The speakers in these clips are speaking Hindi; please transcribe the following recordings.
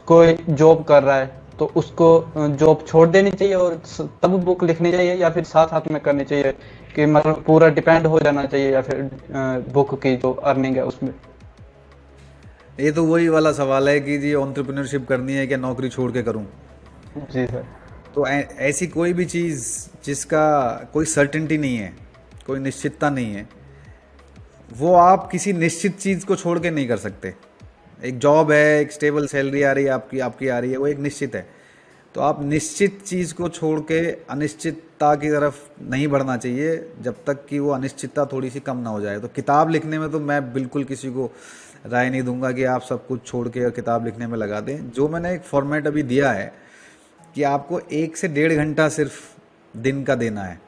कोई जॉब कर रहा है तो उसको जॉब छोड़ देनी चाहिए और तब बुक लिखनी चाहिए, या फिर साथ साथ में करनी चाहिए, कि मतलब पूरा डिपेंड हो जाना चाहिए, या फिर बुक की जो अर्निंग है उसमें। ये तो वही वाला सवाल है कि जी एंटरप्रेन्योरशिप करनी है क्या नौकरी छोड़ के करूं। जी सर। तो ऐसी कोई भी चीज़ जिसका कोई सर्टेनिटी नहीं है, कोई निश्चितता नहीं है, वो आप किसी निश्चित चीज़ को छोड़ के नहीं कर सकते। एक जॉब है, एक स्टेबल सैलरी आ रही है आपकी आपकी आ रही है, वो एक निश्चित है। तो आप निश्चित चीज़ को छोड़ के अनिश्चितता की तरफ नहीं बढ़ना चाहिए जब तक कि वो अनिश्चितता थोड़ी सी कम ना हो जाए। तो किताब लिखने में तो मैं बिल्कुल किसी को राय नहीं दूंगा कि आप सब कुछ छोड़ के किताब लिखने में लगा दें। जो मैंने एक फॉर्मेट अभी दिया है कि आपको 1 से 1.5 घंटा सिर्फ दिन का देना है,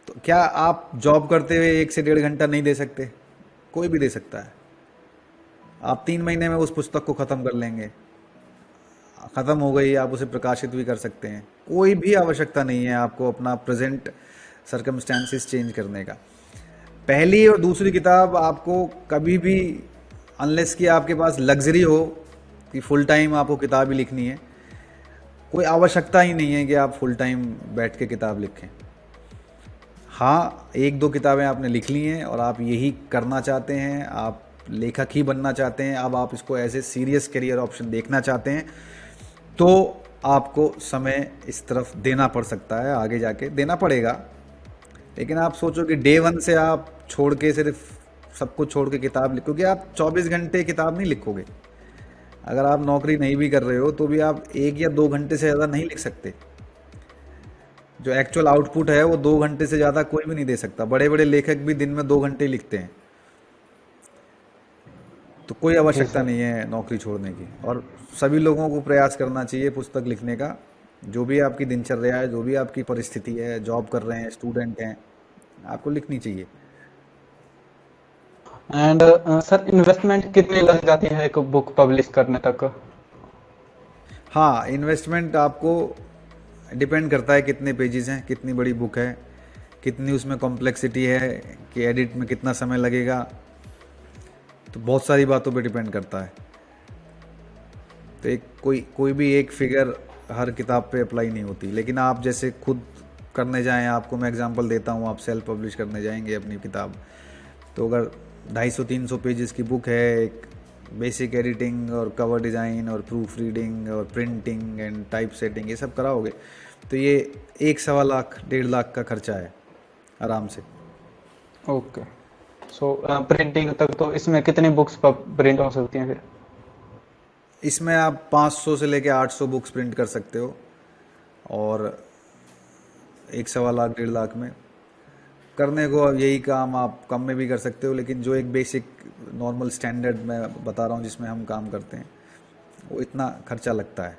तो क्या आप जॉब करते हुए 1 से 1.5 घंटा नहीं दे सकते? कोई भी दे सकता है। आप 3 महीने में उस पुस्तक को ख़त्म कर लेंगे, ख़त्म हो गई, आप उसे प्रकाशित भी कर सकते हैं। कोई भी आवश्यकता नहीं है आपको अपना प्रेजेंट सरकमस्टेंसेस चेंज करने का। पहली और दूसरी किताब आपको कभी भी, अनलेस कि आपके पास लग्जरी हो कि फुल टाइम आपको किताब ही लिखनी है, कोई आवश्यकता ही नहीं है कि आप फुल टाइम बैठ के किताब लिखें। हाँ, 1-2 किताबें आपने लिख ली हैं और आप यही करना चाहते हैं, आप लेखक ही बनना चाहते हैं, अब आप इसको as a serious career option देखना चाहते हैं, तो आपको समय इस तरफ देना पड़ सकता है, आगे जाके देना पड़ेगा। लेकिन आप सोचो कि डे वन से आप छोड़ के सिर्फ सब कुछ छोड़ के किताब लिखोगे, आप 24 घंटे किताब नहीं लिखोगे। अगर आप नौकरी नहीं भी कर रहे हो तो भी आप 1 या 2 घंटे से ज़्यादा नहीं लिख सकते। जो एक्चुअल आउटपुट है वो 2 घंटे से ज़्यादा कोई भी नहीं दे सकता। बड़े बड़े लेखक भी दिन में 2 घंटे ही लिखते हैं। तो कोई जी आवश्यकता सर। नहीं है नौकरी छोड़ने की। और सभी लोगों को प्रयास करना चाहिए पुस्तक लिखने का। जो भी आपकी दिनचर्या है, जो भी आपकी परिस्थिति है, जॉब कर रहे हैं, स्टूडेंट हैं, आपको लिखनी चाहिए। एंड सर, इन्वेस्टमेंट कितनी लग जाती है एक बुक पब्लिश करने तक? हाँ, इन्वेस्टमेंट आपको डिपेंड करता है कितने पेजेस हैं, कितनी बड़ी बुक है, कितनी उसमें कॉम्प्लेक्सिटी है, कि एडिट में कितना समय लगेगा। तो बहुत सारी बातों पे डिपेंड करता है। तो एक कोई कोई भी एक फिगर हर किताब पे अप्लाई नहीं होती। लेकिन आप जैसे खुद करने जाएं, आपको मैं एग्जांपल देता हूँ, आप सेल्फ पब्लिश करने जाएंगे अपनी किताब, तो अगर 250-300 पेजेस की बुक है, एक बेसिक एडिटिंग और कवर डिज़ाइन और प्रूफ रीडिंग और प्रिंटिंग एंड टाइप सेटिंग ये सब कराओगे, तो ये 1-1.25 लाख 1.5 लाख का खर्चा है आराम से। ओके। सो प्रिंटिंग तक तो इसमें कितनी बुक्स प्रिंट हो सकती हैं फिर? इसमें आप 500 से लेके 800 बुक्स प्रिंट कर सकते हो, और 1-1.25 लाख 1.5 लाख में करने को अब यही काम आप कम में भी कर सकते हो। लेकिन जो एक बेसिक नॉर्मल स्टैंडर्ड मैं बता रहा हूँ जिसमें हम काम करते हैं, वो इतना खर्चा लगता है।